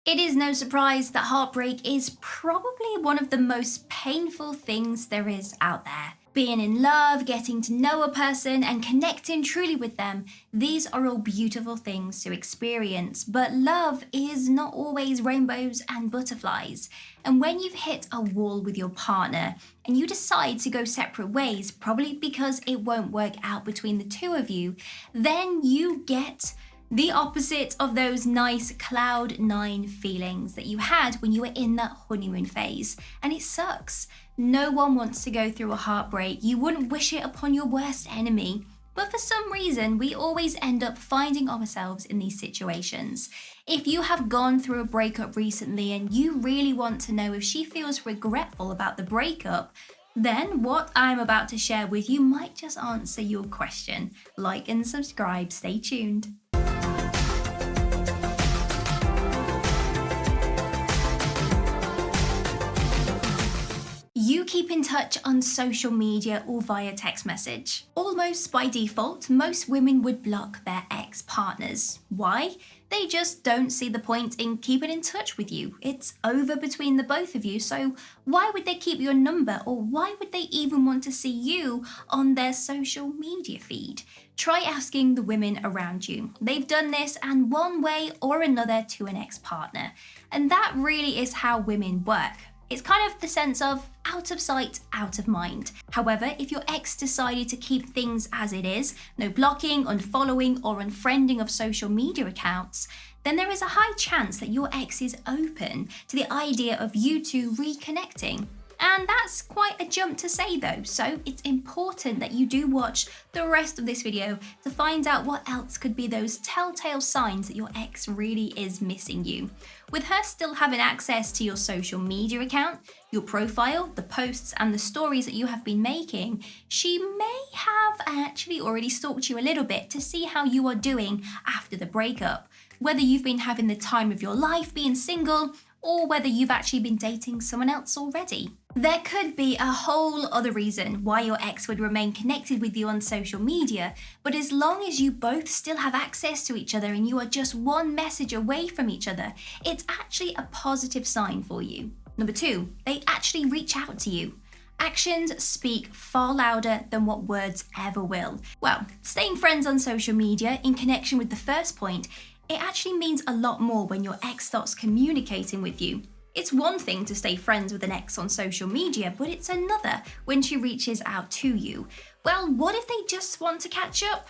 It is no surprise that heartbreak is probably one of the most painful things there is out there. Being in love, getting to know a person, and connecting truly with them, these are all beautiful things to experience. But love is not always rainbows and butterflies. And when you've hit a wall with your partner and you decide to go separate ways, probably because it won't work out between the two of you, then you get the opposite of those nice cloud nine feelings that you had when you were in that honeymoon phase. And it sucks. No one wants to go through a heartbreak. You wouldn't wish it upon your worst enemy. But for some reason, we always end up finding ourselves in these situations. If you have gone through a breakup recently and you really want to know if she feels regretful about the breakup, then what I'm about to share with you might just answer your question. Like and subscribe, stay tuned. You keep in touch on social media or via text message. Almost by default, most women would block their ex-partners. Why? They just don't see the point in keeping in touch with you. It's over between the both of you, so why would they keep your number, or why would they even want to see you on their social media feed? Try asking the women around you. They've done this and one way or another to an ex-partner. And that really is how women work. It's kind of the sense of out of sight, out of mind. However, if your ex decided to keep things as it is, no blocking, unfollowing, or unfriending of social media accounts, then there is a high chance that your ex is open to the idea of you two reconnecting. And that's quite a jump to say though, so it's important that you do watch the rest of this video to find out what else could be those telltale signs that your ex really is missing you. With her still having access to your social media account, your profile, the posts and the stories that you have been making, she may have actually already stalked you a little bit to see how you are doing after the breakup. Whether you've been having the time of your life being single, or whether you've actually been dating someone else already. There could be a whole other reason why your ex would remain connected with you on social media, but as long as you both still have access to each other and you are just one message away from each other, it's actually a positive sign for you. Number 2, they actually reach out to you. Actions speak far louder than what words ever will. Well, staying friends on social media in connection with the first point, it actually means a lot more when your ex starts communicating with you. It's one thing to stay friends with an ex on social media, but it's another when she reaches out to you. Well, what if they just want to catch up?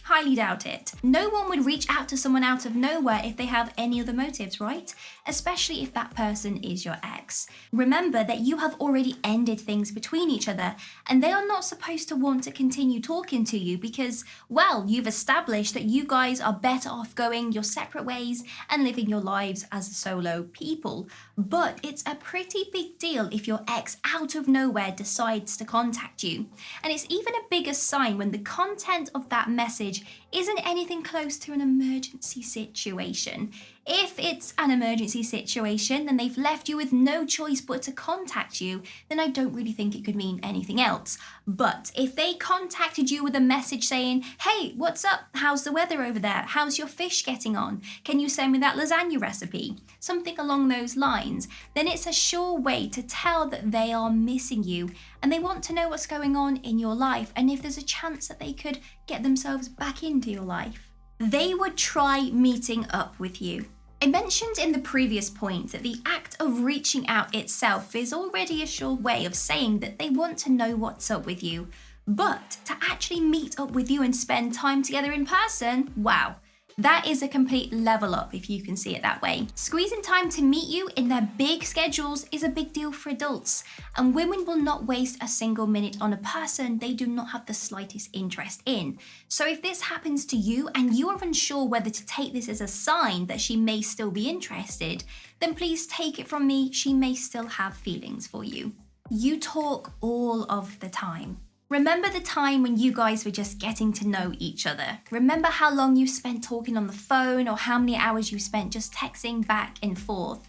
Highly doubt it. No one would reach out to someone out of nowhere if they have any other motives, right? Especially if that person is your ex. Remember that you have already ended things between each other, and they are not supposed to want to continue talking to you because, well, you've established that you guys are better off going your separate ways and living your lives as solo people. But it's a pretty big deal if your ex out of nowhere decides to contact you. And it's even a bigger sign when the content of that message isn't anything close to an emergency situation. If it's an emergency situation, then they've left you with no choice but to contact you, then I don't really think it could mean anything else. But if they contacted you with a message saying, hey, what's up? How's the weather over there? How's your fish getting on? Can you send me that lasagna recipe? Something along those lines, then it's a sure way to tell that they are missing you and they want to know what's going on in your life and if there's a chance that they could get themselves back into your life. They would try meeting up with you. I mentioned in the previous point that the act of reaching out itself is already a sure way of saying that they want to know what's up with you. But to actually meet up with you and spend time together in person, wow. That is a complete level up if you can see it that way. Squeezing time to meet you in their big schedules is a big deal for adults, and women will not waste a single minute on a person they do not have the slightest interest in. So if this happens to you and you are unsure whether to take this as a sign that she may still be interested, then please take it from me, she may still have feelings for you. You talk all of the time. Remember the time when you guys were just getting to know each other. Remember how long you spent talking on the phone or how many hours you spent just texting back and forth.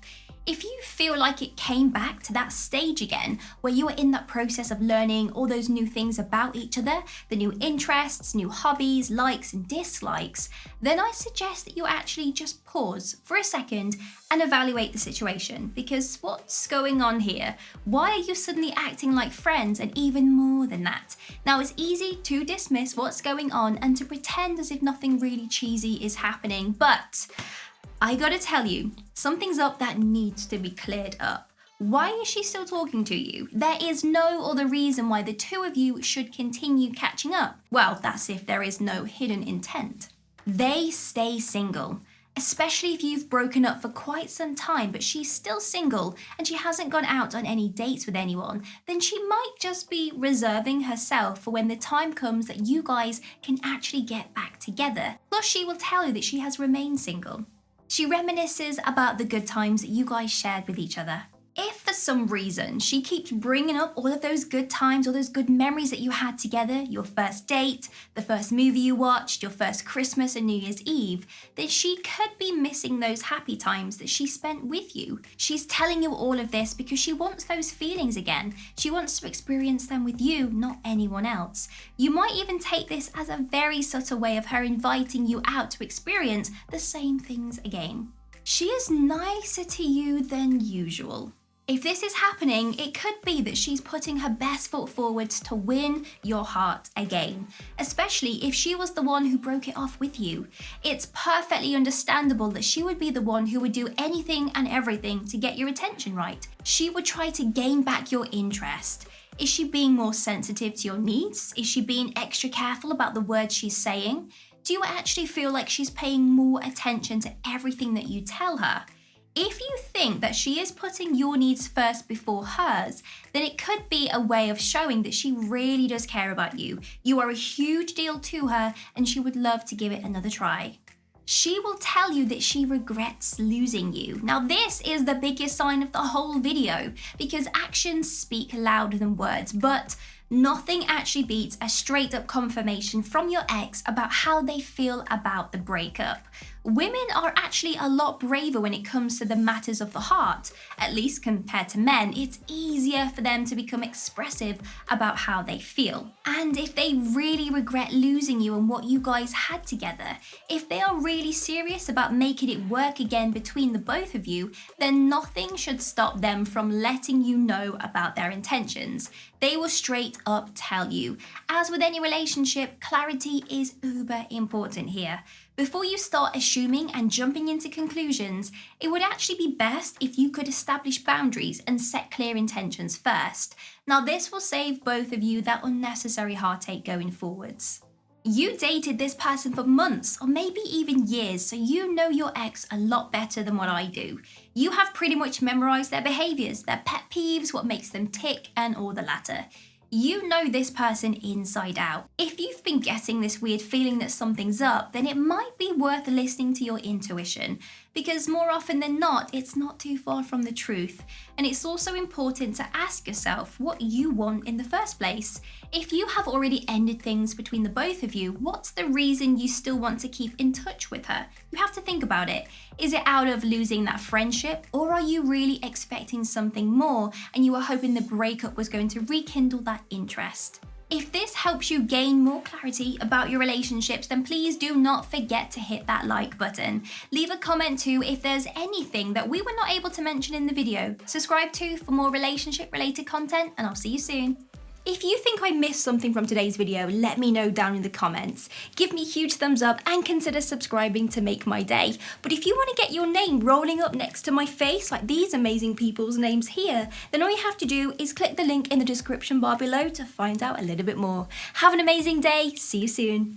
If you feel like it came back to that stage again, where you are in that process of learning all those new things about each other, the new interests, new hobbies, likes and dislikes, then I suggest that you actually just pause for a second and evaluate the situation. Because what's going on here? Why are you suddenly acting like friends, and even more than that? Now, it's easy to dismiss what's going on and to pretend as if nothing really cheesy is happening, but I gotta tell you, something's up that needs to be cleared up. Why is she still talking to you? There is no other reason why the two of you should continue catching up. Well, that's if there is no hidden intent. They stay single, especially if you've broken up for quite some time, but she's still single and she hasn't gone out on any dates with anyone, then she might just be reserving herself for when the time comes that you guys can actually get back together. Plus, she will tell you that she has remained single. She reminisces about the good times that you guys shared with each other. If for some reason she keeps bringing up all of those good times, all those good memories that you had together, your first date, the first movie you watched, your first Christmas and New Year's Eve, then she could be missing those happy times that she spent with you. She's telling you all of this because she wants those feelings again. She wants to experience them with you, not anyone else. You might even take this as a very subtle way of her inviting you out to experience the same things again. She is nicer to you than usual. If this is happening, it could be that she's putting her best foot forward to win your heart again, especially if she was the one who broke it off with you. It's perfectly understandable that she would be the one who would do anything and everything to get your attention right. She would try to gain back your interest. Is she being more sensitive to your needs? Is she being extra careful about the words she's saying? Do you actually feel like she's paying more attention to everything that you tell her? If you think that she is putting your needs first before hers, then it could be a way of showing that she really does care about you. You are a huge deal to her and she would love to give it another try. She will tell you that she regrets losing you. Now, this is the biggest sign of the whole video because actions speak louder than words, but nothing actually beats a straight up confirmation from your ex about how they feel about the breakup. Women are actually a lot braver when it comes to the matters of the heart. At least compared to men, it's easier for them to become expressive about how they feel. And if they really regret losing you and what you guys had together, if they are really serious about making it work again between the both of you, then nothing should stop them from letting you know about their intentions. They will straight up tell you. As with any relationship, clarity is uber important here. Before you start assuming and jumping into conclusions, it would actually be best if you could establish boundaries and set clear intentions first. Now, this will save both of you that unnecessary heartache going forwards. You dated this person for months or maybe even years, so you know your ex a lot better than what I do. You have pretty much memorized their behaviors, their pet peeves, what makes them tick, and all the latter. You know this person inside out. If you've been getting this weird feeling that something's up, then it might be worth listening to your intuition, because more often than not, it's not too far from the truth. And it's also important to ask yourself what you want in the first place. If you have already ended things between the both of you, what's the reason you still want to keep in touch with her? You have to think about it. Is it out of losing that friendship, or are you really expecting something more and you were hoping the breakup was going to rekindle that interest? If this helps you gain more clarity about your relationships, then please do not forget to hit that like button. Leave a comment too if there's anything that we were not able to mention in the video. Subscribe too for more relationship related content, and I'll see you soon. If you think I missed something from today's video, let me know down in the comments. Give me a huge thumbs up and consider subscribing to make my day. But if you want to get your name rolling up next to my face like these amazing people's names here, then all you have to do is click the link in the description bar below to find out a little bit more. Have an amazing day. See you soon.